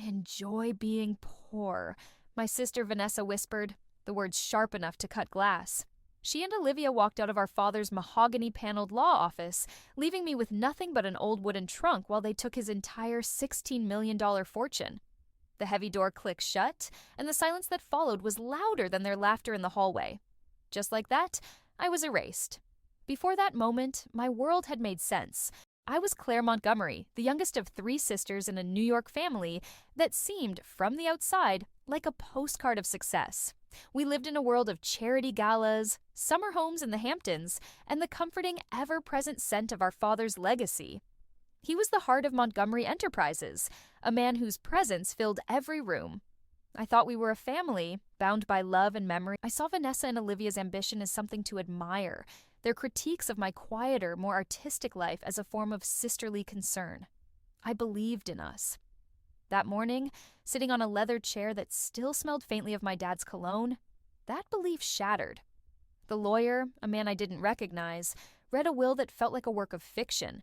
enjoy being poor, my sister Vanessa whispered, the words sharp enough to cut glass. She and Olivia walked out of our father's mahogany-paneled law office, leaving me with nothing but an old wooden trunk while they took his entire $16 million fortune. The heavy door clicked shut, and the silence that followed was louder than their laughter in the hallway. Just like that, I was erased. Before that moment, my world had made sense. I was Claire Montgomery, the youngest of 3 sisters in a New York family that seemed, from the outside, like a postcard of success. We lived in a world of charity galas, summer homes in the Hamptons, and the comforting, ever-present scent of our father's legacy. He was the heart of Montgomery Enterprises, a man whose presence filled every room. I thought we were a family, bound by love and memory. I saw Vanessa and Olivia's ambition as something to admire, their critiques of my quieter, more artistic life as a form of sisterly concern. I believed in us. That morning, sitting on a leather chair that still smelled faintly of my dad's cologne, that belief shattered. The lawyer, a man I didn't recognize, read a will that felt like a work of fiction.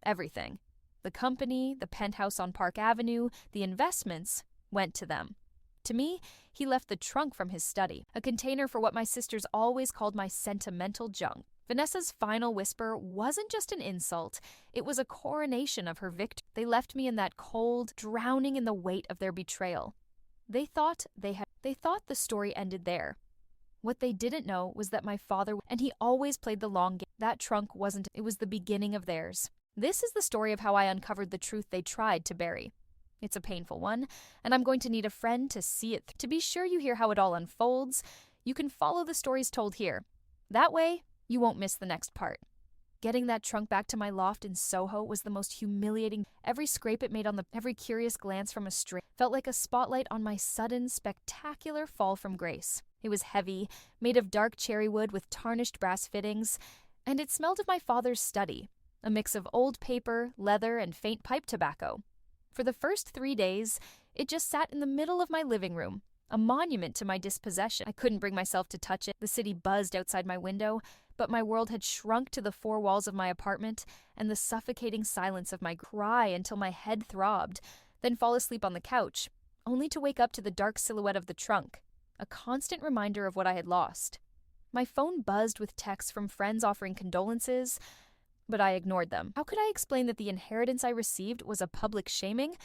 Everything. The company, the penthouse on Park Avenue, the investments, went to them. To me, he left the trunk from his study, a container for what my sisters always called my sentimental junk. Vanessa's final whisper wasn't just an insult, it was a coronation of her victory. They left me in that cold, drowning in the weight of their betrayal. They thought the story ended there. What they didn't know was that my father, and he always played the long game. That trunk wasn't, it was the beginning of theirs. This is the story of how I uncovered the truth they tried to bury. It's a painful one, and I'm going to need a friend to see it. To be sure you hear how it all unfolds, you can follow the stories told here. That way, you won't miss the next part. Getting that trunk back to my loft in Soho was the most humiliating. Every scrape it made on every curious glance from a string felt like a spotlight on my sudden, spectacular fall from grace. It was heavy, made of dark cherry wood with tarnished brass fittings, and it smelled of my father's study, a mix of old paper, leather, and faint pipe tobacco. For the first 3 days, it just sat in the middle of my living room, a monument to my dispossession. I couldn't bring myself to touch it. The city buzzed outside my window, but my world had shrunk to the 4 walls of my apartment and the suffocating silence of my cry until my head throbbed, then fall asleep on the couch, only to wake up to the dark silhouette of the trunk, a constant reminder of what I had lost. My phone buzzed with texts from friends offering condolences, but I ignored them. How could I explain that the inheritance I received was a public shaming?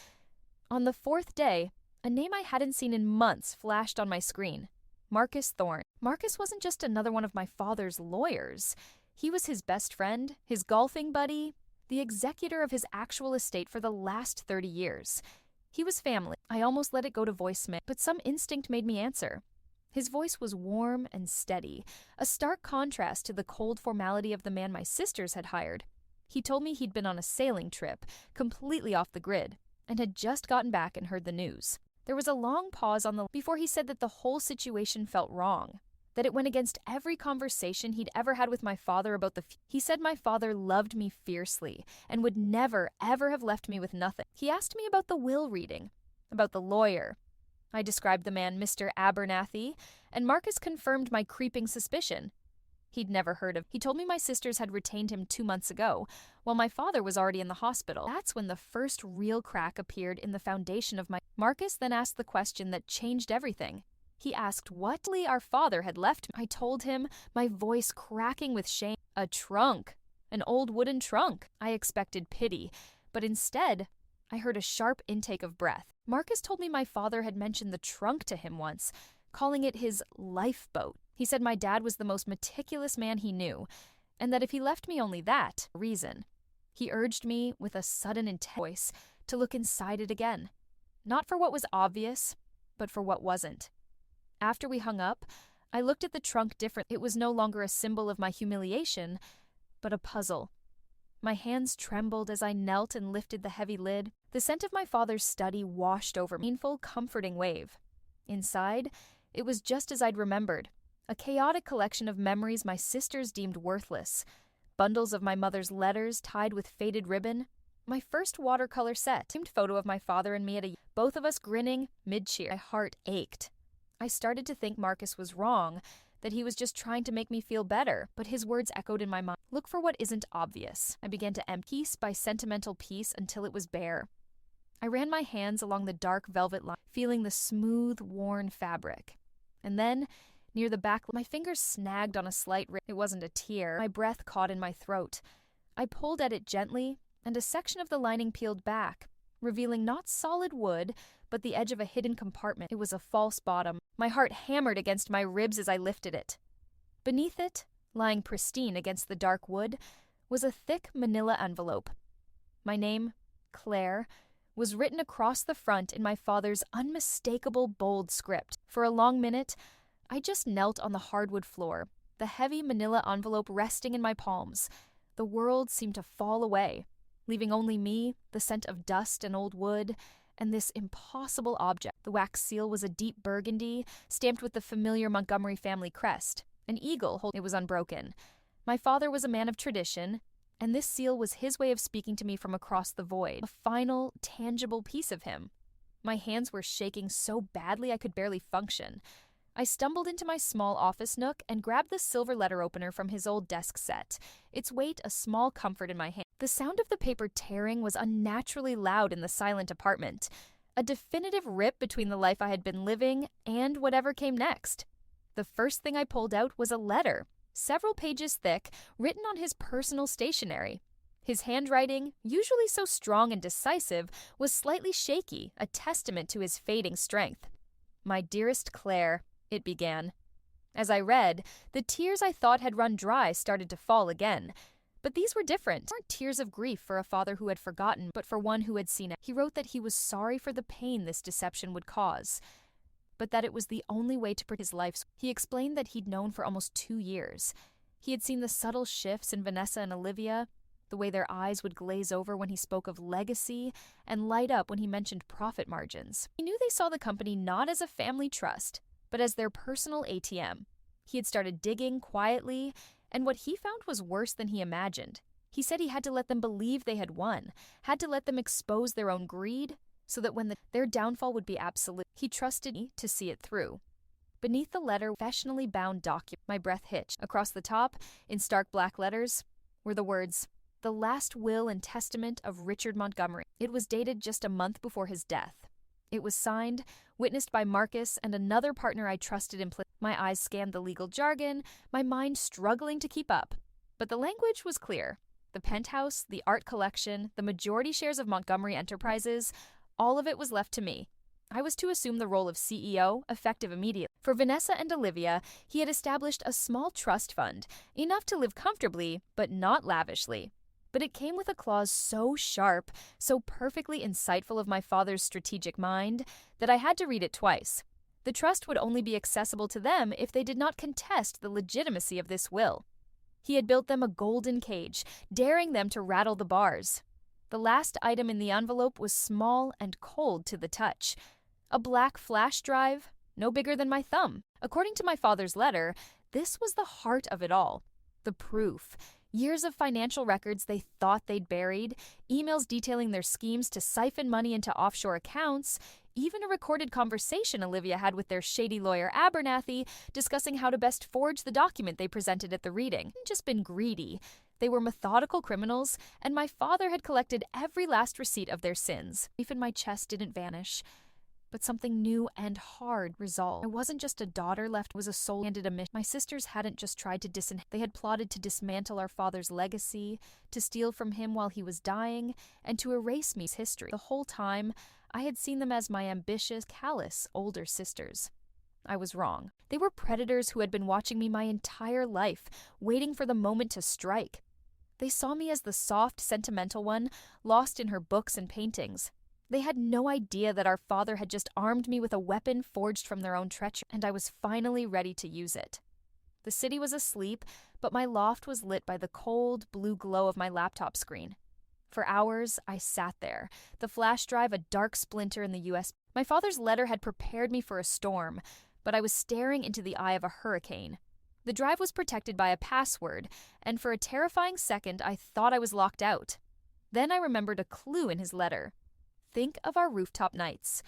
On the 4th day, a name I hadn't seen in months flashed on my screen. Marcus Thorne. Marcus wasn't just another one of my father's lawyers. He was his best friend, his golfing buddy, the executor of his actual estate for the last 30 years. He was family. I almost let it go to voicemail, but some instinct made me answer. His voice was warm and steady, a stark contrast to the cold formality of the man my sisters had hired. He told me he'd been on a sailing trip, completely off the grid, and had just gotten back and heard the news. There was a long pause before he said that the whole situation felt wrong, that it went against every conversation he'd ever had with my father about He said my father loved me fiercely and would never, ever have left me with nothing. He asked me about the will reading, about the lawyer. I described the man Mr. Abernathy, and Marcus confirmed my creeping suspicion. He'd never heard of. He told me my sisters had retained him 2 months ago, while my father was already in the hospital. That's when the first real crack appeared in the foundation of my... Marcus then asked the question that changed everything. He asked what our father had left me. I told him, my voice cracking with shame. A trunk. An old wooden trunk. I expected pity, but instead, I heard a sharp intake of breath. Marcus told me my father had mentioned the trunk to him once, calling it his lifeboat. He said my dad was the most meticulous man he knew, and that if he left me only that reason. He urged me, with a sudden intense voice, to look inside it again. Not for what was obvious, but for what wasn't. After we hung up, I looked at the trunk differently. It was no longer a symbol of my humiliation, but a puzzle. My hands trembled as I knelt and lifted the heavy lid. The scent of my father's study washed over me, a painful, comforting wave. Inside, it was just as I'd remembered. A chaotic collection of memories my sisters deemed worthless. Bundles of my mother's letters tied with faded ribbon. My first watercolor set. A photo of my father and me both of us grinning, mid-cheer. My heart ached. I started to think Marcus was wrong, that he was just trying to make me feel better, but his words echoed in my mind. Look for what isn't obvious. I began to empty piece by sentimental piece until it was bare. I ran my hands along the dark velvet line, feeling the smooth, worn fabric. And then, near the back, my fingers snagged on a slight rip. It wasn't a tear. My breath caught in my throat. I pulled at it gently, and a section of the lining peeled back, revealing not solid wood, but the edge of a hidden compartment. It was a false bottom. My heart hammered against my ribs as I lifted it. Beneath it, lying pristine against the dark wood, was a thick manila envelope. My name, Claire, was written across the front in my father's unmistakable bold script. For a long minute, I just knelt on the hardwood floor, the heavy manila envelope resting in my palms. The world seemed to fall away, leaving only me, the scent of dust and old wood, and this impossible object. The wax seal was a deep burgundy, stamped with the familiar Montgomery family crest. An eagle, it was unbroken. My father was a man of tradition, and this seal was his way of speaking to me from across the void, a final, tangible piece of him. My hands were shaking so badly I could barely function. I stumbled into my small office nook and grabbed the silver letter opener from his old desk set, its weight a small comfort in my hand. The sound of the paper tearing was unnaturally loud in the silent apartment, a definitive rip between the life I had been living and whatever came next. The first thing I pulled out was a letter, several pages thick, written on his personal stationery. His handwriting, usually so strong and decisive, was slightly shaky, a testament to his fading strength. "My dearest Claire," it began. As I read, the tears I thought had run dry started to fall again. But these were different. They weren't tears of grief for a father who had forgotten, but for one who had seen it. He wrote that he was sorry for the pain this deception would cause, but that it was the only way to protect his life. He explained that he'd known for almost 2 years. He had seen the subtle shifts in Vanessa and Olivia, the way their eyes would glaze over when he spoke of legacy and light up when he mentioned profit margins. He knew they saw the company not as a family trust, but as their personal ATM. He had started digging quietly, and what he found was worse than he imagined. He said he had to let them believe they had won, had to let them expose their own greed, so that when their downfall would be absolute, he trusted me to see it through. Beneath the letter, professionally bound document, my breath hitched. Across the top, in stark black letters, were the words, "The last will and testament of Richard Montgomery." It was dated just a month before his death. It was signed, witnessed by Marcus and another partner I trusted implicitly. My eyes scanned the legal jargon, my mind struggling to keep up. But the language was clear. The penthouse, the art collection, the majority shares of Montgomery Enterprises, all of it was left to me. I was to assume the role of CEO, effective immediately. For Vanessa and Olivia, he had established a small trust fund, enough to live comfortably, but not lavishly. But it came with a clause so sharp, so perfectly insightful of my father's strategic mind, that I had to read it twice. The trust would only be accessible to them if they did not contest the legitimacy of this will. He had built them a golden cage, daring them to rattle the bars. The last item in the envelope was small and cold to the touch. A black flash drive, no bigger than my thumb. According to my father's letter, this was the heart of it all. The proof. Years of financial records they thought they'd buried, emails detailing their schemes to siphon money into offshore accounts, even a recorded conversation Olivia had with their shady lawyer Abernathy discussing how to best forge the document they presented at the reading. They'd just been greedy. They were methodical criminals, and my father had collected every last receipt of their sins. Grief in my chest didn't vanish, but something new and hard resolved. I wasn't just a daughter left, was a soul-handed a mission. My sisters hadn't just tried to they had plotted to dismantle our father's legacy, to steal from him while he was dying, and to erase me's history. The whole time, I had seen them as my ambitious, callous older sisters. I was wrong. They were predators who had been watching me my entire life, waiting for the moment to strike. They saw me as the soft, sentimental one, lost in her books and paintings. They had no idea that our father had just armed me with a weapon forged from their own treachery, and I was finally ready to use it. The city was asleep, but my loft was lit by the cold, blue glow of my laptop screen. For hours, I sat there, the flash drive a dark splinter in the USB. My father's letter had prepared me for a storm, but I was staring into the eye of a hurricane. The drive was protected by a password, and for a terrifying second, I thought I was locked out. Then I remembered a clue in his letter. Think of our rooftop nights.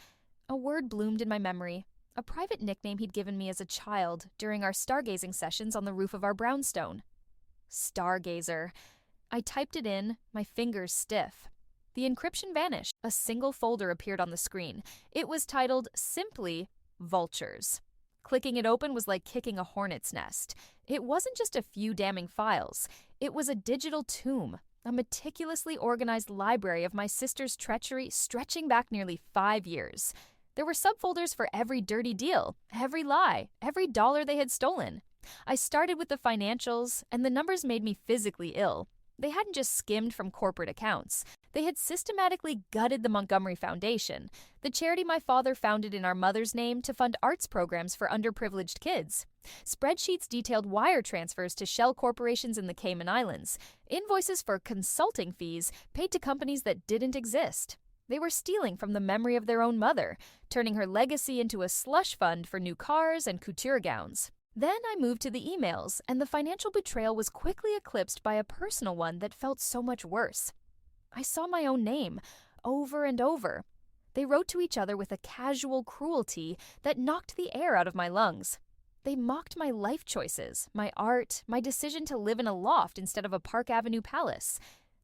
A word bloomed in my memory, a private nickname he'd given me as a child during our stargazing sessions on the roof of our brownstone. Stargazer. I typed it in, my fingers stiff. The encryption vanished. A single folder appeared on the screen. It was titled simply Vultures. Clicking it open was like kicking a hornet's nest. It wasn't just a few damning files. It was a digital tomb, a meticulously organized library of my sister's treachery stretching back nearly 5 years. There were subfolders for every dirty deal, every lie, every dollar they had stolen. I started with the financials, and the numbers made me physically ill. They hadn't just skimmed from corporate accounts. They had systematically gutted the Montgomery Foundation, the charity my father founded in our mother's name to fund arts programs for underprivileged kids. Spreadsheets detailed wire transfers to shell corporations in the Cayman Islands, invoices for consulting fees paid to companies that didn't exist. They were stealing from the memory of their own mother, turning her legacy into a slush fund for new cars and couture gowns. Then I moved to the emails, and the financial betrayal was quickly eclipsed by a personal one that felt so much worse. I saw my own name, over and over. They wrote to each other with a casual cruelty that knocked the air out of my lungs. They mocked my life choices, my art, my decision to live in a loft instead of a Park Avenue palace.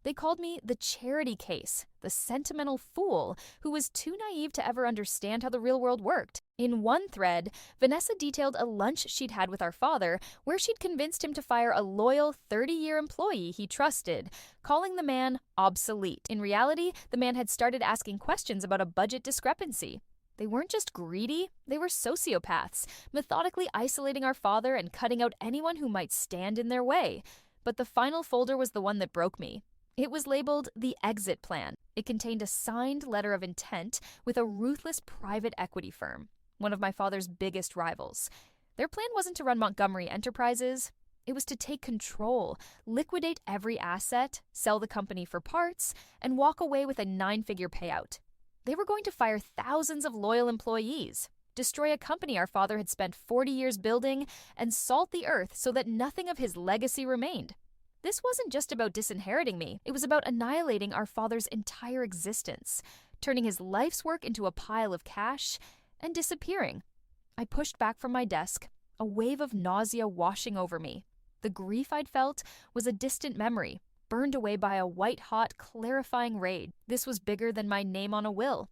They called me the charity case, the sentimental fool who was too naive to ever understand how the real world worked. In one thread, Vanessa detailed a lunch she'd had with our father where she'd convinced him to fire a loyal 30-year employee he trusted, calling the man obsolete. In reality, the man had started asking questions about a budget discrepancy. They weren't just greedy, they were sociopaths, methodically isolating our father and cutting out anyone who might stand in their way. But the final folder was the one that broke me. It was labeled the exit plan. It contained a signed letter of intent with a ruthless private equity firm, one of my father's biggest rivals. Their plan wasn't to run Montgomery Enterprises. It was to take control, liquidate every asset, sell the company for parts, and walk away with a 9-figure payout. They were going to fire thousands of loyal employees, destroy a company our father had spent 40 years building, and salt the earth so that nothing of his legacy remained. This wasn't just about disinheriting me. It was about annihilating our father's entire existence, turning his life's work into a pile of cash, and disappearing. I pushed back from my desk, a wave of nausea washing over me. The grief I'd felt was a distant memory, burned away by a white-hot, clarifying rage. This was bigger than my name on a will.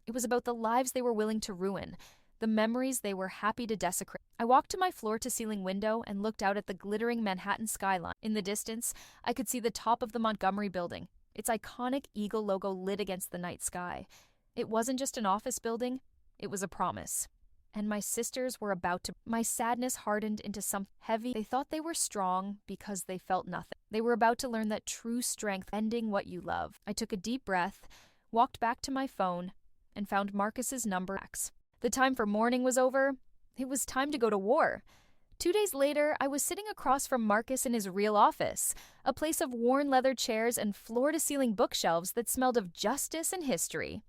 It was about the lives they were willing to ruin, the memories they were happy to desecrate. I walked to my floor-to-ceiling window and looked out at the glittering Manhattan skyline. In the distance, I could see the top of the Montgomery building, its iconic eagle logo lit against the night sky. It wasn't just an office building, it was a promise. And my sisters were about to. My sadness hardened into something heavy. They thought they were strong because they felt nothing. They were about to learn that true strength, ending what you love. I took a deep breath, walked back to my phone, and found Marcus's number. The time for mourning was over. It was time to go to war. 2 days later, I was sitting across from Marcus in his real office, a place of worn leather chairs and floor-to-ceiling bookshelves that smelled of justice and history.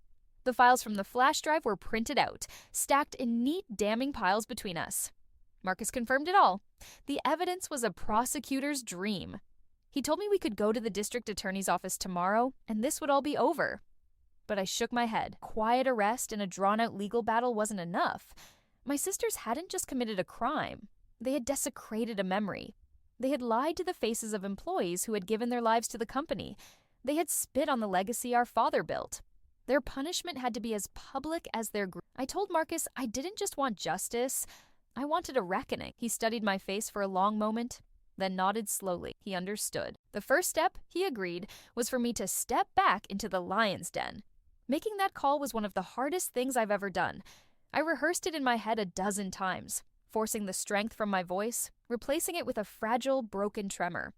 The files from the flash drive were printed out, stacked in neat, damning piles between us. Marcus confirmed it all. The evidence was a prosecutor's dream. He told me we could go to the district attorney's office tomorrow, and this would all be over. But I shook my head. Quiet arrest and a drawn-out legal battle wasn't enough. My sisters hadn't just committed a crime. They had desecrated a memory. They had lied to the faces of employees who had given their lives to the company. They had spit on the legacy our father built. Their punishment had to be as public as their grief. I told Marcus I didn't just want justice. I wanted a reckoning. He studied my face for a long moment, then nodded slowly. He understood. The first step, he agreed, was for me to step back into the lion's den. Making that call was one of the hardest things I've ever done. I rehearsed it in my head a dozen times, forcing the strength from my voice, replacing it with a fragile, broken tremor.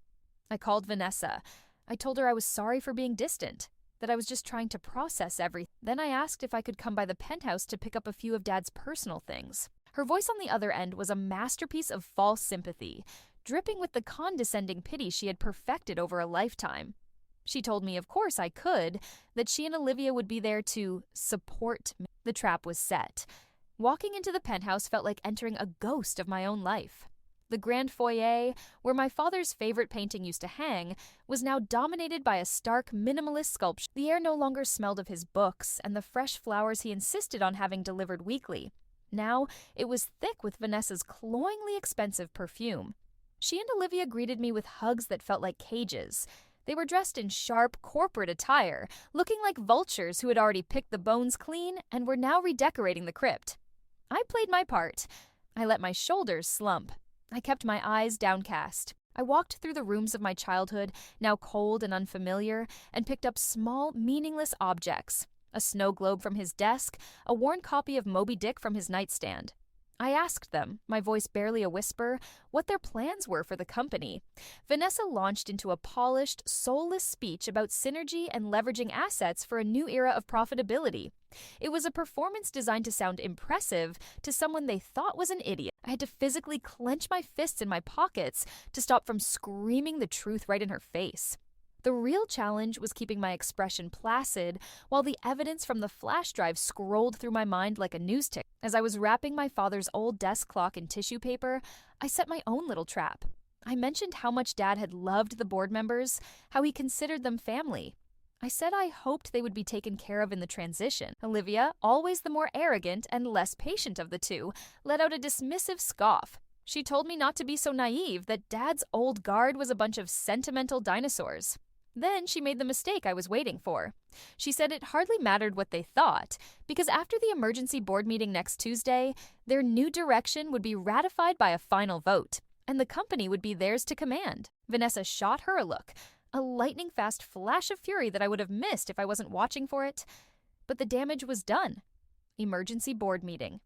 I called Vanessa. I told her I was sorry for being distant, that I was just trying to process everything. Then I asked if I could come by the penthouse to pick up a few of Dad's personal things. Her voice on the other end was a masterpiece of false sympathy, dripping with the condescending pity she had perfected over a lifetime. She told me, of course I could, that she and Olivia would be there to support me. The trap was set. Walking into the penthouse felt like entering a ghost of my own life. The grand foyer, where my father's favorite painting used to hang, was now dominated by a stark, minimalist sculpture. The air no longer smelled of his books and the fresh flowers he insisted on having delivered weekly. Now, it was thick with Vanessa's cloyingly expensive perfume. She and Olivia greeted me with hugs that felt like cages. They were dressed in sharp corporate attire, looking like vultures who had already picked the bones clean and were now redecorating the crypt. I played my part. I let my shoulders slump. I kept my eyes downcast. I walked through the rooms of my childhood, now cold and unfamiliar, and picked up small, meaningless objects. A snow globe from his desk, a worn copy of Moby Dick from his nightstand. I asked them, my voice barely a whisper, what their plans were for the company. Vanessa launched into a polished, soulless speech about synergy and leveraging assets for a new era of profitability. It was a performance designed to sound impressive to someone they thought was an idiot. I had to physically clench my fists in my pockets to stop from screaming the truth right in her face. The real challenge was keeping my expression placid while the evidence from the flash drive scrolled through my mind like a news ticker. As I was wrapping my father's old desk clock in tissue paper, I set my own little trap. I mentioned how much Dad had loved the board members, how he considered them family. I said I hoped they would be taken care of in the transition. Olivia, always the more arrogant and less patient of the two, let out a dismissive scoff. She told me not to be so naive, that Dad's old guard was a bunch of sentimental dinosaurs. Then she made the mistake I was waiting for. She said it hardly mattered what they thought, because after the emergency board meeting next Tuesday, their new direction would be ratified by a final vote, and the company would be theirs to command. Vanessa shot her a look, a lightning-fast flash of fury that I would have missed if I wasn't watching for it. But the damage was done. Emergency board meeting.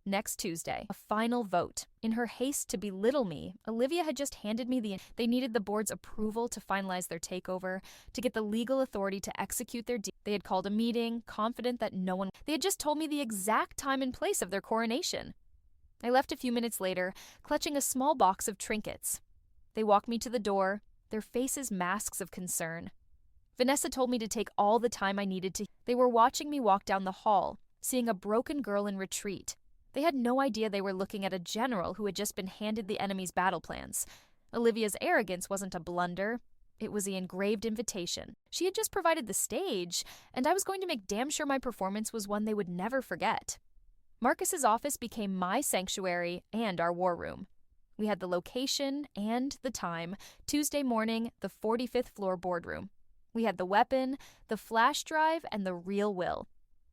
Next Tuesday, a final vote. In her haste to belittle me, Olivia had just handed me they needed the board's approval to finalize their takeover, to get the legal authority to execute their deal. They had called a meeting, confident that no one... They had just told me the exact time and place of their coronation. I left a few minutes later, clutching a small box of trinkets. They walked me to the door, their faces masks of concern. Vanessa told me to take all the time I needed to... They were watching me walk down the hall, seeing a broken girl in retreat. They had no idea they were looking at a general who had just been handed the enemy's battle plans. Olivia's arrogance wasn't a blunder. It was the engraved invitation. She had just provided the stage, and I was going to make damn sure my performance was one they would never forget. Marcus's office became my sanctuary and our war room. We had the location and the time, Tuesday morning, the 45th floor boardroom. We had the weapon, the flash drive, and the real will.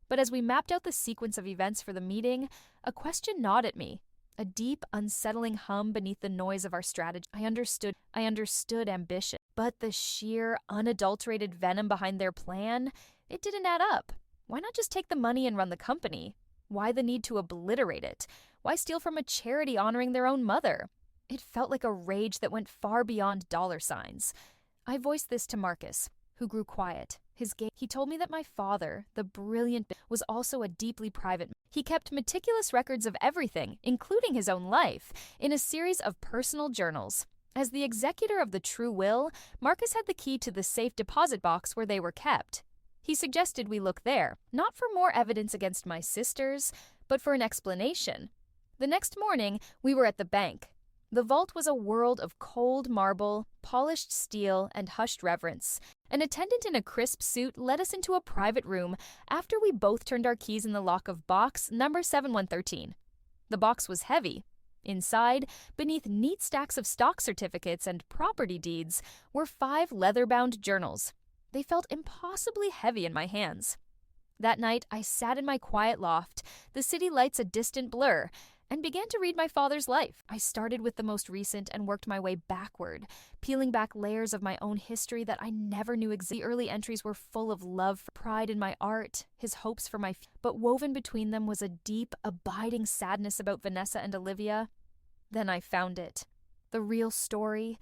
But as we mapped out the sequence of events for the meeting, a question gnawed at me, a deep, unsettling hum beneath the noise of our strategy. I understood ambition, but the sheer, unadulterated venom behind their plan, it didn't add up. Why not just take the money and run the company? Why the need to obliterate it? Why steal from a charity honoring their own mother? It felt like a rage that went far beyond dollar signs. I voiced this to Marcus, who grew quiet. He told me that my father, the brilliant, was also a deeply private man. He kept meticulous records of everything, including his own life, in a series of personal journals. As the executor of the true will, Marcus had the key to the safe deposit box where they were kept. He suggested we look there, not for more evidence against my sisters, but for an explanation. The next morning, we were at the bank. The vault was a world of cold marble, polished steel, and hushed reverence. An attendant in a crisp suit led us into a private room after we both turned our keys in the lock of box number 7113. The box was heavy. Inside, beneath neat stacks of stock certificates and property deeds, were 5 leather-bound journals. They felt impossibly heavy in my hands. That night, I sat in my quiet loft, the city lights a distant blur, and began to read my father's life. I started with the most recent and worked my way backward, peeling back layers of my own history that I never knew existed. The early entries were full of love, pride in my art, his hopes for my but woven between them was a deep, abiding sadness about Vanessa and Olivia. Then I found it. The real story.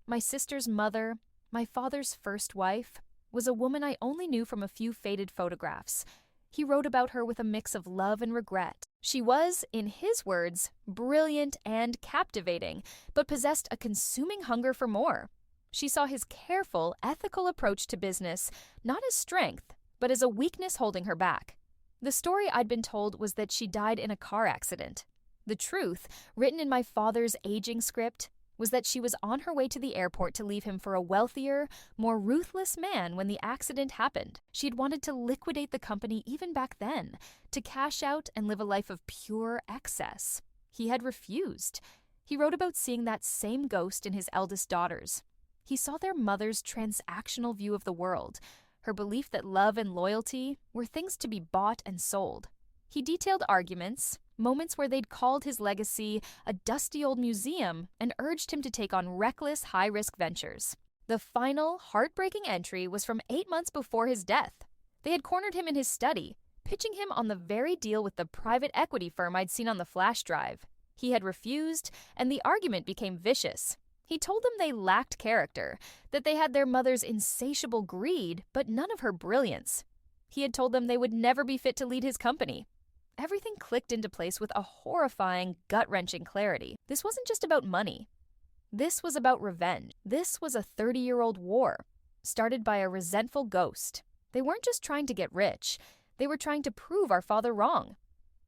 My sister's mother, my father's first wife, was a woman I only knew from a few faded photographs. He wrote about her with a mix of love and regret. She was, in his words, brilliant and captivating, but possessed a consuming hunger for more. She saw his careful, ethical approach to business not as strength, but as a weakness holding her back. The story I'd been told was that she died in a car accident. The truth, written in my father's aging script, was that she was on her way to the airport to leave him for a wealthier, more ruthless man when the accident happened. She had wanted to liquidate the company even back then, to cash out and live a life of pure excess. He had refused. He wrote about seeing that same ghost in his eldest daughters. He saw their mother's transactional view of the world, her belief that love and loyalty were things to be bought and sold. He detailed arguments, moments where they'd called his legacy a dusty old museum and urged him to take on reckless, high-risk ventures. The final, heartbreaking entry was from 8 months before his death. They had cornered him in his study, pitching him on the very deal with the private equity firm I'd seen on the flash drive. He had refused, and the argument became vicious. He told them they lacked character, that they had their mother's insatiable greed, but none of her brilliance. He had told them they would never be fit to lead his company. Everything clicked into place with a horrifying, gut-wrenching clarity. This wasn't just about money. This was about revenge. This was a 30-year-old war, started by a resentful ghost. They weren't just trying to get rich. They were trying to prove our father wrong.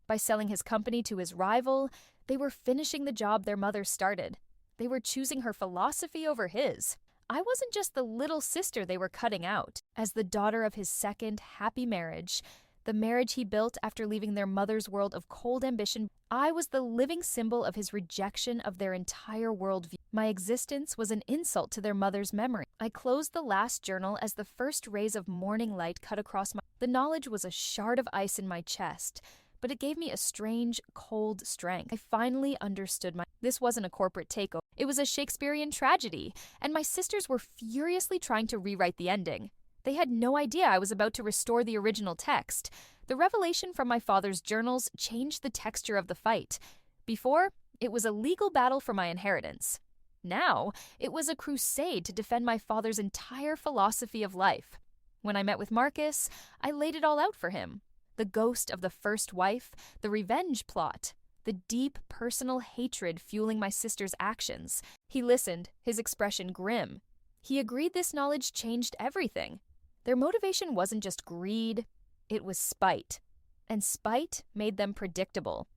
By selling his company to his rival, they were finishing the job their mother started. They were choosing her philosophy over his. I wasn't just the little sister they were cutting out. As the daughter of his second, happy marriage, the marriage he built after leaving their mother's world of cold ambition, I was the living symbol of his rejection of their entire worldview. My existence was an insult to their mother's memory. I closed the last journal as the first rays of morning light cut across my... The knowledge was a shard of ice in my chest, but it gave me a strange, cold strength. I finally understood This wasn't a corporate takeover. It was a Shakespearean tragedy, and my sisters were furiously trying to rewrite the ending. They had no idea I was about to restore the original text. The revelation from my father's journals changed the texture of the fight. Before, it was a legal battle for my inheritance. Now, it was a crusade to defend my father's entire philosophy of life. When I met with Marcus, I laid it all out for him. The ghost of the first wife, the revenge plot, the deep personal hatred fueling my sister's actions. He listened, his expression grim. He agreed this knowledge changed everything. Their motivation wasn't just greed, it was spite. And spite made them predictable.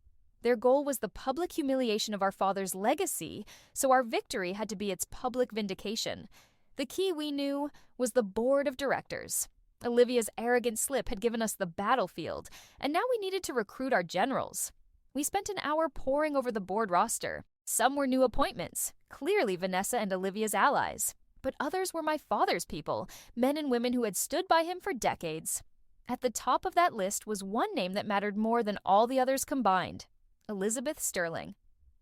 Their goal was the public humiliation of our father's legacy, so our victory had to be its public vindication. The key, we knew, was the board of directors. Olivia's arrogant slip had given us the battlefield, and now we needed to recruit our generals. We spent an hour poring over the board roster. Some were new appointments, clearly Vanessa and Olivia's allies. But others were my father's people, men and women who had stood by him for decades. At the top of that list was one name that mattered more than all the others combined: Elizabeth Sterling.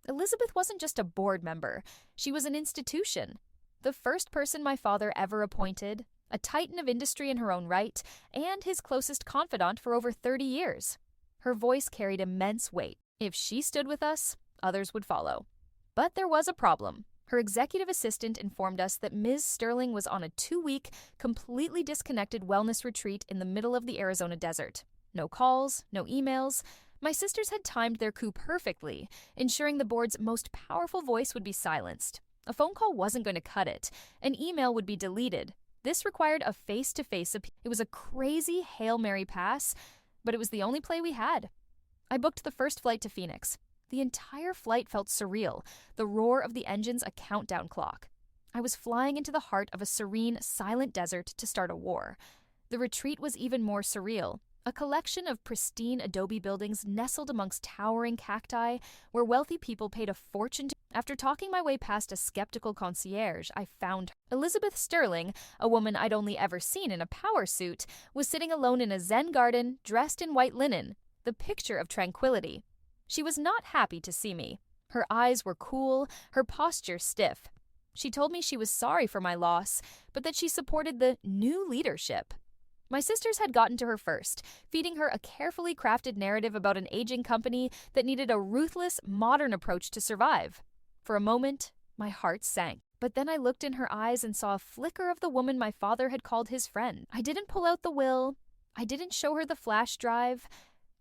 Elizabeth wasn't just a board member, she was an institution. The first person my father ever appointed, a titan of industry in her own right, and his closest confidant for over 30 years. Her voice carried immense weight. If she stood with us, others would follow. But there was a problem. Her executive assistant informed us that Ms. Sterling was on a 2-week, completely disconnected wellness retreat in the middle of the Arizona desert. No calls, no emails. My sisters had timed their coup perfectly, ensuring the board's most powerful voice would be silenced. A phone call wasn't going to cut it. An email would be deleted. This required a face-to-face appeal. It was a crazy Hail Mary pass, but it was the only play we had. I booked the first flight to Phoenix. The entire flight felt surreal, the roar of the engines a countdown clock. I was flying into the heart of a serene, silent desert to start a war. The retreat was even more surreal, a collection of pristine adobe buildings nestled amongst towering cacti where wealthy people paid a fortune to. After talking my way past a skeptical concierge, I found her. Elizabeth Sterling, a woman I'd only ever seen in a power suit, was sitting alone in a Zen garden, dressed in white linen, the picture of tranquility. She was not happy to see me. Her eyes were cool, her posture stiff. She told me she was sorry for my loss, but that she supported the new leadership. My sisters had gotten to her first, feeding her a carefully crafted narrative about an aging company that needed a ruthless, modern approach to survive. For a moment, my heart sank. But then I looked in her eyes and saw a flicker of the woman my father had called his friend. I didn't pull out the will. I didn't show her the flash drive.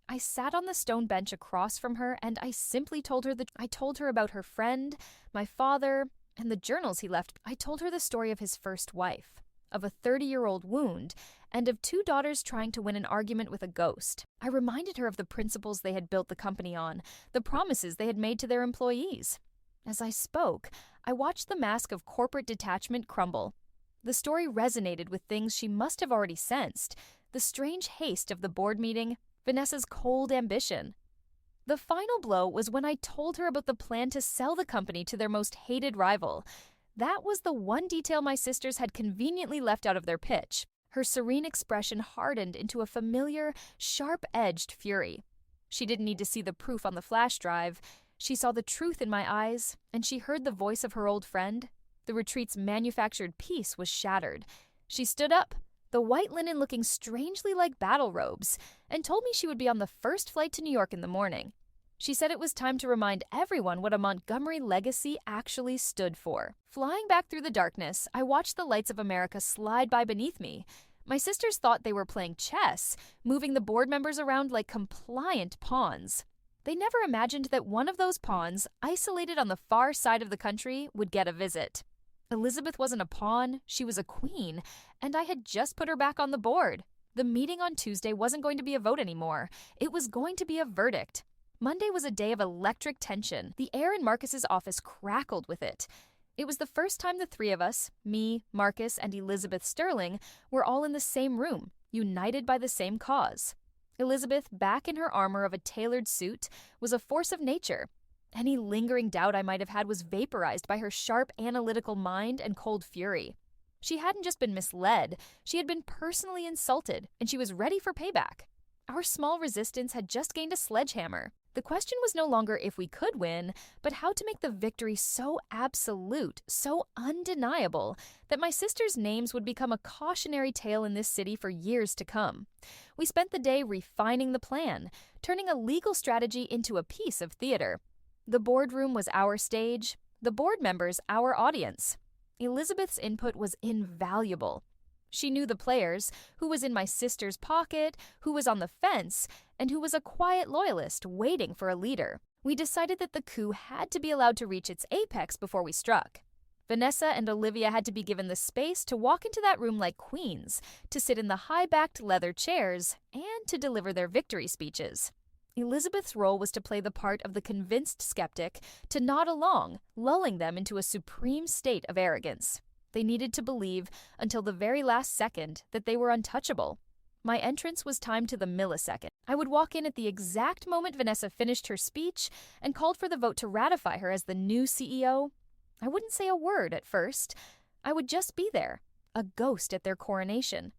I sat on the stone bench across from her, and I simply told her I told her about her friend, my father, and the journals he left. I told her the story of his first wife, of a 30-year-old wound, and of 2 daughters trying to win an argument with a ghost. I reminded her of the principles they had built the company on, the promises they had made to their employees. As I spoke, I watched the mask of corporate detachment crumble. The story resonated with things she must have already sensed: the strange haste of the board meeting, Vanessa's cold ambition. The final blow was when I told her about the plan to sell the company to their most hated rival. That was the one detail my sisters had conveniently left out of their pitch. Her serene expression hardened into a familiar, sharp-edged fury. She didn't need to see the proof on the flash drive. She saw the truth in my eyes, and she heard the voice of her old friend. The retreat's manufactured peace was shattered. She stood up, the white linen looking strangely like battle robes, and told me she would be on the first flight to New York in the morning. She said it was time to remind everyone what a Montgomery legacy actually stood for. Flying back through the darkness, I watched the lights of America slide by beneath me. My sisters thought they were playing chess, moving the board members around like compliant pawns. They never imagined that one of those pawns, isolated on the far side of the country, would get a visit. Elizabeth wasn't a pawn, she was a queen, and I had just put her back on the board. The meeting on Tuesday wasn't going to be a vote anymore. It was going to be a verdict. Monday was a day of electric tension. The air in Marcus's office crackled with it. It was the first time the three of us, me, Marcus, and Elizabeth Sterling, were all in the same room, united by the same cause. Elizabeth, back in her armor of a tailored suit, was a force of nature. Any lingering doubt I might have had was vaporized by her sharp analytical mind and cold fury. She hadn't just been misled, she had been personally insulted, and she was ready for payback. Our small resistance had just gained a sledgehammer. The question was no longer if we could win, but how to make the victory so absolute, so undeniable, that my sisters' names would become a cautionary tale in this city for years to come. We spent the day refining the plan, turning a legal strategy into a piece of theater. The boardroom was our stage, the board members our audience. Elizabeth's input was invaluable. She knew the players, who was in my sister's pocket, who was on the fence, and who was a quiet loyalist waiting for a leader. We decided that the coup had to be allowed to reach its apex before we struck. Vanessa and Olivia had to be given the space to walk into that room like queens, to sit in the high-backed leather chairs, and to deliver their victory speeches. Elizabeth's role was to play the part of the convinced skeptic, to nod along, lulling them into a supreme state of arrogance. They needed to believe, until the very last second, that they were untouchable. My entrance was timed to the millisecond. I would walk in at the exact moment Vanessa finished her speech and called for the vote to ratify her as the new CEO. I wouldn't say a word at first. I would just be there, a ghost at their coronation.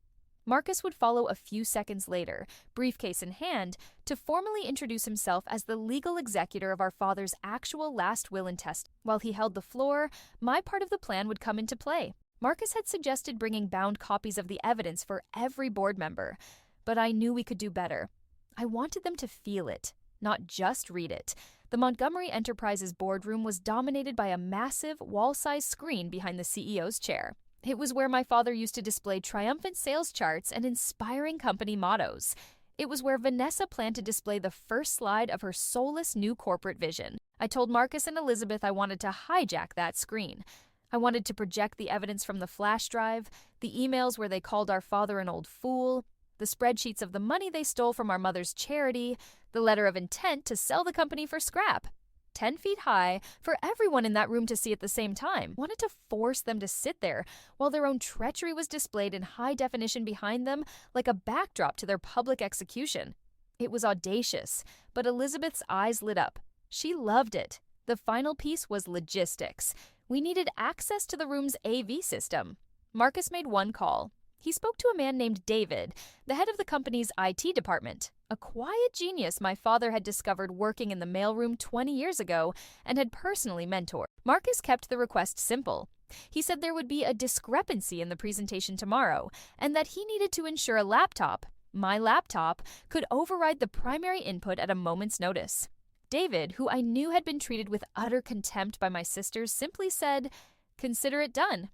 Marcus would follow a few seconds later, briefcase in hand, to formally introduce himself as the legal executor of our father's actual last will and testament. While he held the floor, my part of the plan would come into play. Marcus had suggested bringing bound copies of the evidence for every board member, but I knew we could do better. I wanted them to feel it, not just read it. The Montgomery Enterprises boardroom was dominated by a massive, wall-sized screen behind the CEO's chair. It was where my father used to display triumphant sales charts and inspiring company mottos. It was where Vanessa planned to display the first slide of her soulless new corporate vision. I told Marcus and Elizabeth I wanted to hijack that screen. I wanted to project the evidence from the flash drive, the emails where they called our father an old fool, the spreadsheets of the money they stole from our mother's charity, the letter of intent to sell the company for scrap. 10 feet high, for everyone in that room to see at the same time. Wanted to force them to sit there while their own treachery was displayed in high definition behind them like a backdrop to their public execution. It was audacious, but Elizabeth's eyes lit up. She loved it. The final piece was logistics. We needed access to the room's AV system. Marcus made one call. He spoke to a man named David, the head of the company's IT department, a quiet genius my father had discovered working in the mailroom 20 years ago and had personally mentored. Marcus kept the request simple. He said there would be a discrepancy in the presentation tomorrow, and that he needed to ensure a laptop, my laptop, could override the primary input at a moment's notice. David, who I knew had been treated with utter contempt by my sisters, simply said, "Consider it done."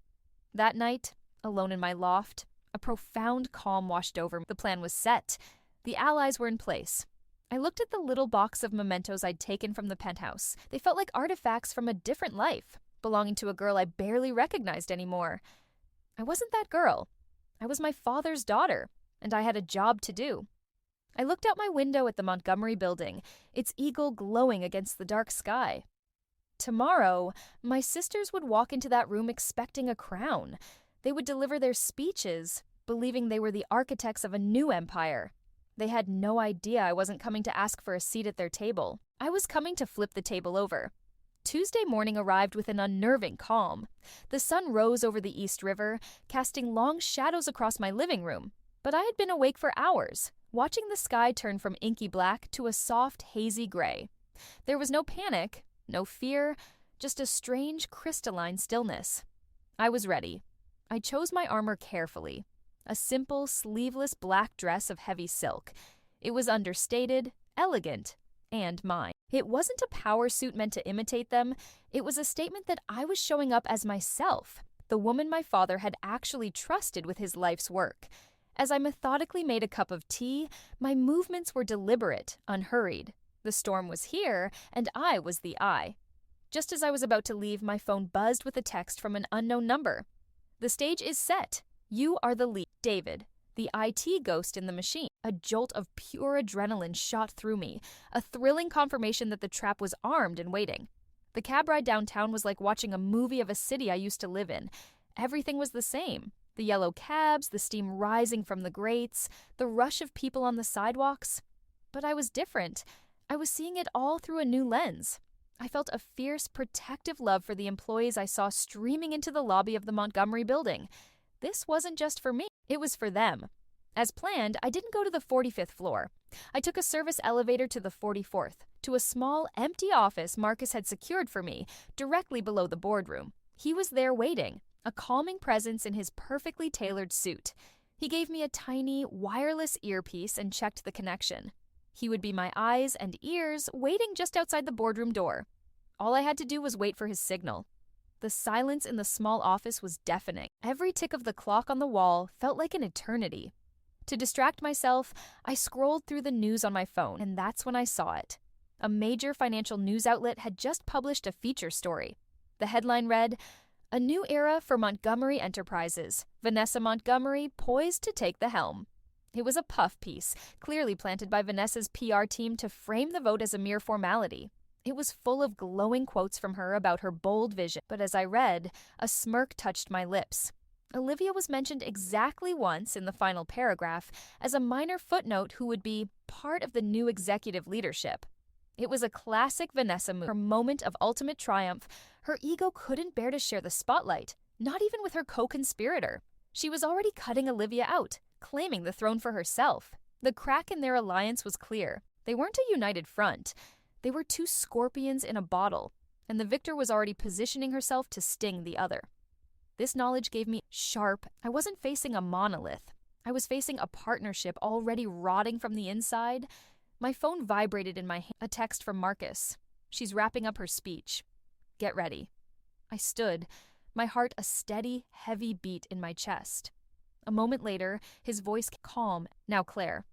That night, alone in my loft, a profound calm washed over me. The plan was set. The allies were in place. I looked at the little box of mementos I'd taken from the penthouse. They felt like artifacts from a different life, belonging to a girl I barely recognized anymore. I wasn't that girl. I was my father's daughter, and I had a job to do. I looked out my window at the Montgomery building, its eagle glowing against the dark sky. Tomorrow, my sisters would walk into that room expecting a crown. They would deliver their speeches, believing they were the architects of a new empire. They had no idea I wasn't coming to ask for a seat at their table. I was coming to flip the table over. Tuesday morning arrived with an unnerving calm. The sun rose over the East River, casting long shadows across my living room. But I had been awake for hours, watching the sky turn from inky black to a soft, hazy gray. There was no panic, no fear, just a strange, crystalline stillness. I was ready. I chose my armor carefully. A simple, sleeveless black dress of heavy silk. It was understated, elegant, and mine. It wasn't a power suit meant to imitate them. It was a statement that I was showing up as myself, the woman my father had actually trusted with his life's work. As I methodically made a cup of tea, my movements were deliberate, unhurried. The storm was here, and I was the eye. Just as I was about to leave, my phone buzzed with a text from an unknown number. "The stage is set. You are the lead. David," the IT ghost in the machine. A jolt of pure adrenaline shot through me, a thrilling confirmation that the trap was armed and waiting. The cab ride downtown was like watching a movie of a city I used to live in. Everything was the same. The yellow cabs, the steam rising from the grates, the rush of people on the sidewalks. But I was different. I was seeing it all through a new lens. I felt a fierce, protective love for the employees I saw streaming into the lobby of the Montgomery building. This wasn't just for me, it was for them. As planned, I didn't go to the 45th floor. I took a service elevator to the 44th, to a small, empty office Marcus had secured for me, directly below the boardroom. He was there waiting, a calming presence in his perfectly tailored suit. He gave me a tiny, wireless earpiece and checked the connection. He would be my eyes and ears, waiting just outside the boardroom door. All I had to do was wait for his signal. The silence in the small office was deafening. Every tick of the clock on the wall felt like an eternity. To distract myself, I scrolled through the news on my phone, and that's when I saw it. A major financial news outlet had just published a feature story. The headline read, "A new era for Montgomery Enterprises. Vanessa Montgomery poised to take the helm." It was a puff piece, clearly planted by Vanessa's PR team to frame the vote as a mere formality. It was full of glowing quotes from her about her bold vision, but as I read, a smirk touched my lips. Olivia was mentioned exactly once in the final paragraph as a minor footnote who would be part of the new executive leadership. It was a classic Vanessa move, her moment of ultimate triumph. Her ego couldn't bear to share the spotlight, not even with her co-conspirator. She was already cutting Olivia out, claiming the throne for herself. The crack in their alliance was clear. They weren't a united front. They were two scorpions in a bottle, and the victor was already positioning herself to sting the other. This knowledge gave me sharp. I wasn't facing a monolith. I was facing a partnership already rotting from the inside. My phone vibrated in my hand. A text from Marcus. "She's wrapping up her speech. Get ready." I stood, my heart a steady, heavy beat in my chest. A moment later, his voice calm. "Now, Claire.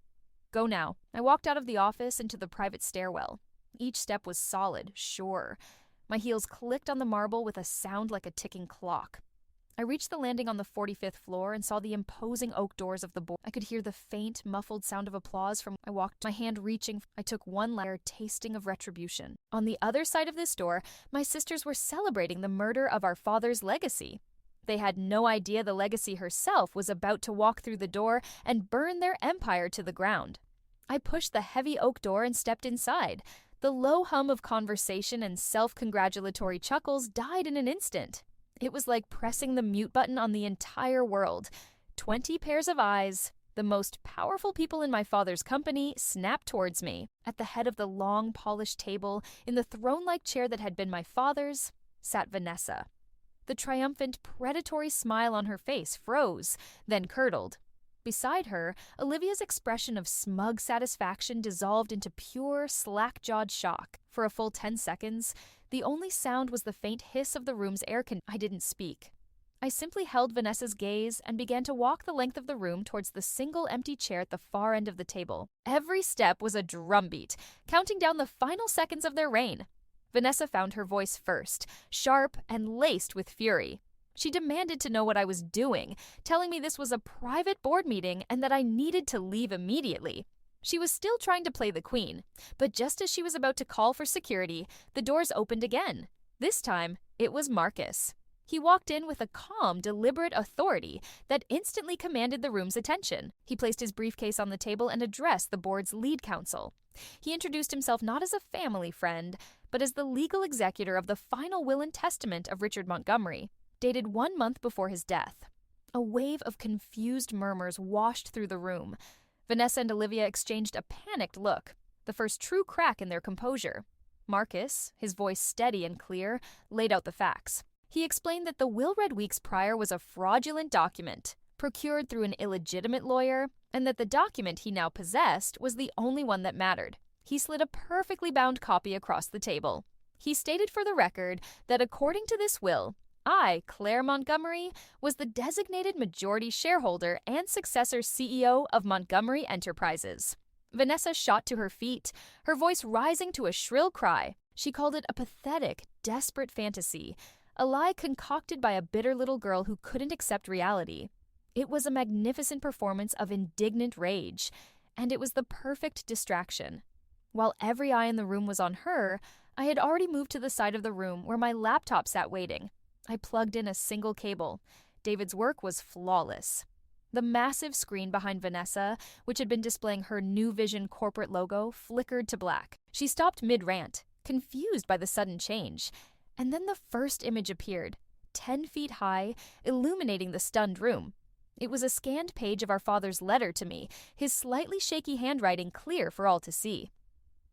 Go now." I walked out of the office into the private stairwell. Each step was solid, sure. My heels clicked on the marble with a sound like a ticking clock. I reached the landing on the 45th floor and saw the imposing oak doors of the board. I could hear the faint, muffled sound of applause from I walked, my hand reaching. I took one letter, tasting of retribution. On the other side of this door, my sisters were celebrating the murder of our father's legacy. They had no idea the legacy herself was about to walk through the door and burn their empire to the ground. I pushed the heavy oak door and stepped inside. The low hum of conversation and self-congratulatory chuckles died in an instant. It was like pressing the mute button on the entire world. 20 pairs of eyes, the most powerful people in my father's company, snapped towards me. At the head of the long, polished table, in the throne-like chair that had been my father's, sat Vanessa. The triumphant, predatory smile on her face froze, then curdled. Beside her, Olivia's expression of smug satisfaction dissolved into pure, slack-jawed shock. For a full 10 seconds, the only sound was the faint hiss of the room's air conditioner. I didn't speak. I simply held Vanessa's gaze and began to walk the length of the room towards the single empty chair at the far end of the table. Every step was a drumbeat, counting down the final seconds of their reign. Vanessa found her voice first, sharp and laced with fury. She demanded to know what I was doing, telling me this was a private board meeting and that I needed to leave immediately. She was still trying to play the queen, but just as she was about to call for security, the doors opened again. This time, it was Marcus. He walked in with a calm, deliberate authority that instantly commanded the room's attention. He placed his briefcase on the table and addressed the board's lead counsel. He introduced himself not as a family friend, but as the legal executor of the final will and testament of Richard Montgomery, dated 1 month before his death. A wave of confused murmurs washed through the room. Vanessa and Olivia exchanged a panicked look, the first true crack in their composure. Marcus, his voice steady and clear, laid out the facts. He explained that the will read weeks prior was a fraudulent document, procured through an illegitimate lawyer, and that the document he now possessed was the only one that mattered. He slid a perfectly bound copy across the table. He stated for the record that according to this will, I, Claire Montgomery, was the designated majority shareholder and successor CEO of Montgomery Enterprises. Vanessa shot to her feet, her voice rising to a shrill cry. She called it a pathetic, desperate fantasy, a lie concocted by a bitter little girl who couldn't accept reality. It was a magnificent performance of indignant rage, and it was the perfect distraction. While every eye in the room was on her, I had already moved to the side of the room where my laptop sat waiting. I plugged in a single cable. David's work was flawless. The massive screen behind Vanessa, which had been displaying her New Vision corporate logo, flickered to black. She stopped mid-rant, confused by the sudden change. And then the first image appeared, 10 feet high, illuminating the stunned room. It was a scanned page of our father's letter to me, his slightly shaky handwriting clear for all to see.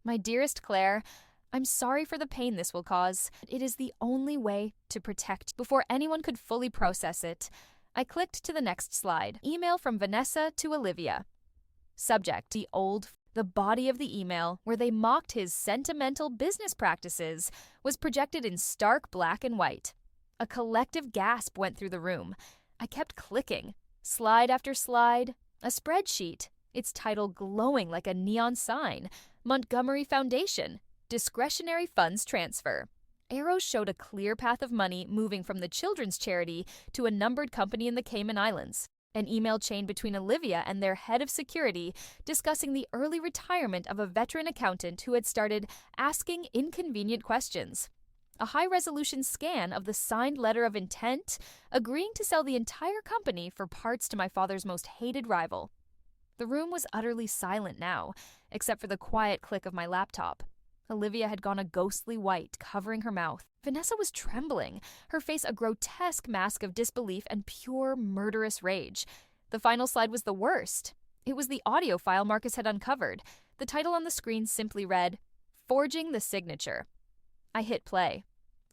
My dearest Claire, I'm sorry for the pain this will cause. It is the only way to protect. Before anyone could fully process it, I clicked to the next slide. Email from Vanessa to Olivia. Subject, the body of the email, where they mocked his sentimental business practices, was projected in stark black and white. A collective gasp went through the room. I kept clicking. Slide after slide. A spreadsheet. Its title glowing like a neon sign. Montgomery Foundation. Discretionary funds transfer. Arrows showed a clear path of money moving from the children's charity to a numbered company in the Cayman Islands. An email chain between Olivia and their head of security discussing the early retirement of a veteran accountant who had started asking inconvenient questions. A high-resolution scan of the signed letter of intent, agreeing to sell the entire company for parts to my father's most hated rival. The room was utterly silent now, except for the quiet click of my laptop. Olivia had gone a ghostly white, covering her mouth. Vanessa was trembling, her face a grotesque mask of disbelief and pure murderous rage. The final slide was the worst. It was the audio file Marcus had uncovered. The title on the screen simply read, Forging the Signature. I hit play.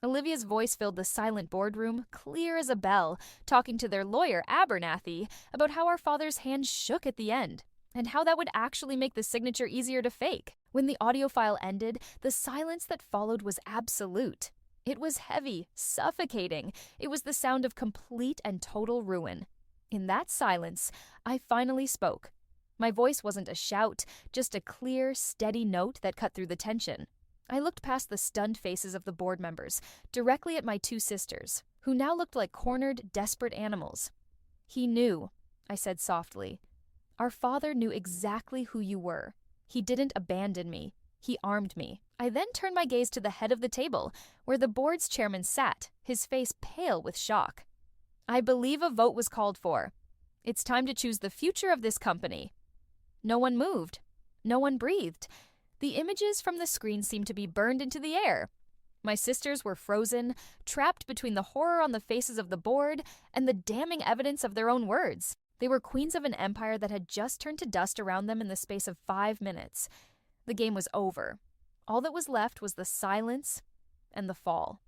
Olivia's voice filled the silent boardroom, clear as a bell, talking to their lawyer, Abernathy, about how our father's hand shook at the end, and how that would actually make the signature easier to fake. When the audio file ended, the silence that followed was absolute. It was heavy, suffocating. It was the sound of complete and total ruin. In that silence, I finally spoke. My voice wasn't a shout, just a clear, steady note that cut through the tension. I looked past the stunned faces of the board members, directly at my two sisters, who now looked like cornered, desperate animals. He knew, I said softly. Our father knew exactly who you were. He didn't abandon me. He armed me. I then turned my gaze to the head of the table, where the board's chairman sat, his face pale with shock. I believe a vote was called for. It's time to choose the future of this company. No one moved. No one breathed. The images from the screen seemed to be burned into the air. My sisters were frozen, trapped between the horror on the faces of the board and the damning evidence of their own words. They were queens of an empire that had just turned to dust around them in the space of 5 minutes. The game was over. All that was left was the silence and the fall.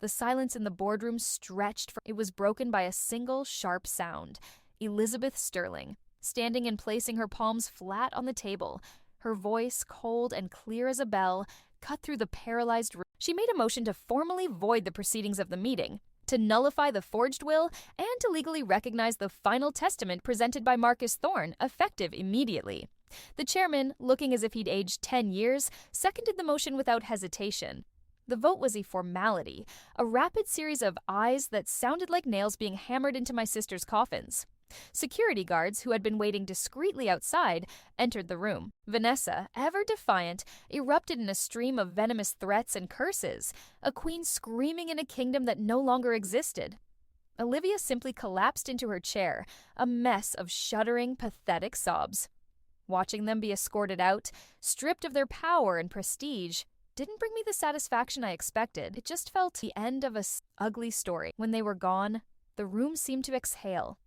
The silence in the boardroom stretched. It was broken by a single sharp sound. Elizabeth Sterling, standing and placing her palms flat on the table, her voice, cold and clear as a bell, cut through the paralyzed room. She made a motion to formally void the proceedings of the meeting, to nullify the forged will, and to legally recognize the final testament presented by Marcus Thorne, effective immediately. The chairman, looking as if he'd aged 10 years, seconded the motion without hesitation. The vote was a formality, a rapid series of ayes that sounded like nails being hammered into my sisters' coffins. Security guards, who had been waiting discreetly outside, entered the room. Vanessa, ever defiant, erupted in a stream of venomous threats and curses, a queen screaming in a kingdom that no longer existed. Olivia simply collapsed into her chair, a mess of shuddering, pathetic sobs. Watching them be escorted out, stripped of their power and prestige, didn't bring me the satisfaction I expected. It just felt the end of a ugly story. When they were gone, the room seemed to exhale.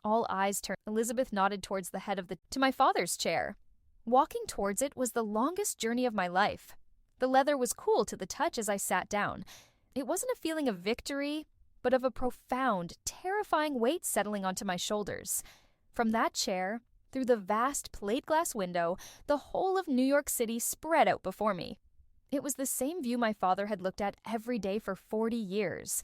All eyes turned. Elizabeth nodded towards the head of to my father's chair. Walking towards it was the longest journey of my life. The leather was cool to the touch as I sat down. It wasn't a feeling of victory, but of a profound, terrifying weight settling onto my shoulders. From that chair, through the vast plate glass window, the whole of New York City spread out before me. It was the same view my father had looked at every day for 40 years.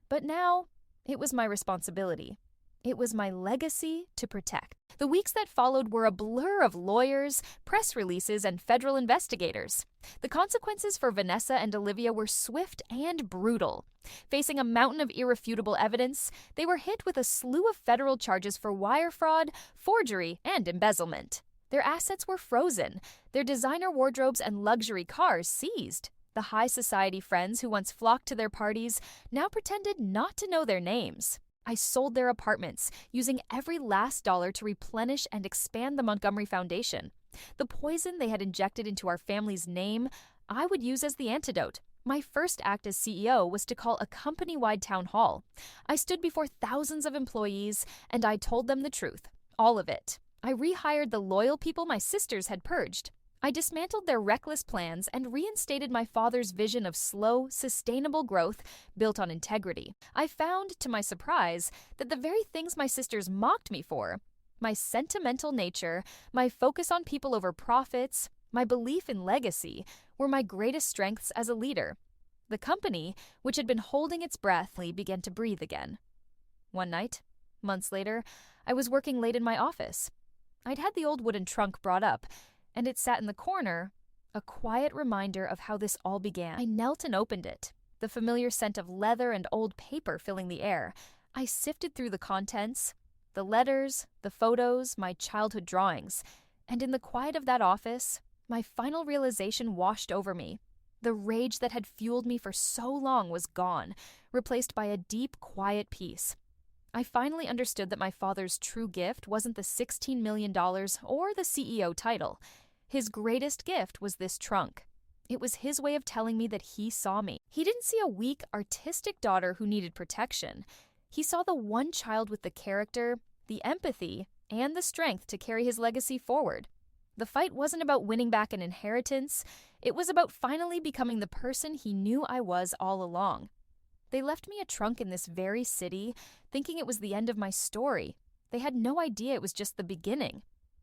But now, it was my responsibility. It was my legacy to protect. The weeks that followed were a blur of lawyers, press releases, and federal investigators. The consequences for Vanessa and Olivia were swift and brutal. Facing a mountain of irrefutable evidence, they were hit with a slew of federal charges for wire fraud, forgery, and embezzlement. Their assets were frozen, their designer wardrobes and luxury cars seized. The high society friends who once flocked to their parties now pretended not to know their names. I sold their apartments, using every last dollar to replenish and expand the Montgomery Foundation. The poison they had injected into our family's name, I would use as the antidote. My first act as CEO was to call a company-wide town hall. I stood before thousands of employees, and I told them the truth. All of it. I rehired the loyal people my sisters had purged. I dismantled their reckless plans and reinstated my father's vision of slow, sustainable growth built on integrity. I found, to my surprise, that the very things my sisters mocked me for, my sentimental nature, my focus on people over profits, my belief in legacy, were my greatest strengths as a leader. The company, which had been holding its breath, began to breathe again. One night, months later, I was working late in my office. I'd had the old wooden trunk brought up, and it sat in the corner, a quiet reminder of how this all began. I knelt and opened it, the familiar scent of leather and old paper filling the air. I sifted through the contents, the letters, the photos, my childhood drawings, and in the quiet of that office, my final realization washed over me. The rage that had fueled me for so long was gone, replaced by a deep, quiet peace. I finally understood that my father's true gift wasn't the $16 million or the CEO title. His greatest gift was this trunk. It was his way of telling me that he saw me. He didn't see a weak, artistic daughter who needed protection. He saw the one child with the character, the empathy, and the strength to carry his legacy forward. The fight wasn't about winning back an inheritance. It was about finally becoming the person he knew I was all along. They left me a trunk in this very city, thinking it was the end of my story. They had no idea it was just the beginning.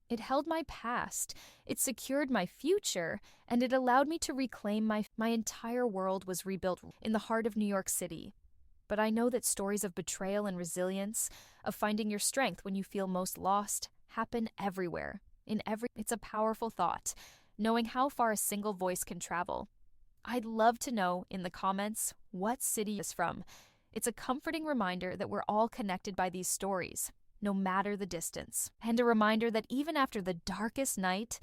It held my past, it secured my future, and it allowed me to reclaim my entire world was rebuilt in the heart of New York City. But I know that stories of betrayal and resilience, of finding your strength when you feel most lost, happen everywhere. It's a powerful thought, knowing how far a single voice can travel. I'd love to know in the comments what city is from. It's a comforting reminder that we're all connected by these stories, no matter the distance. And a reminder that even after the darkest night,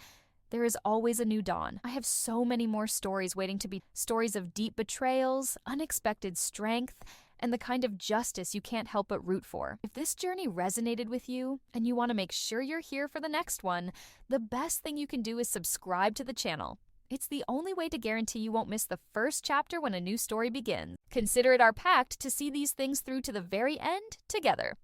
there is always a new dawn. I have so many more stories waiting to be stories of deep betrayals, unexpected strength, and the kind of justice you can't help but root for. If this journey resonated with you and you want to make sure you're here for the next one, the best thing you can do is subscribe to the channel. It's the only way to guarantee you won't miss the first chapter when a new story begins. Consider it our pact to see these things through to the very end together.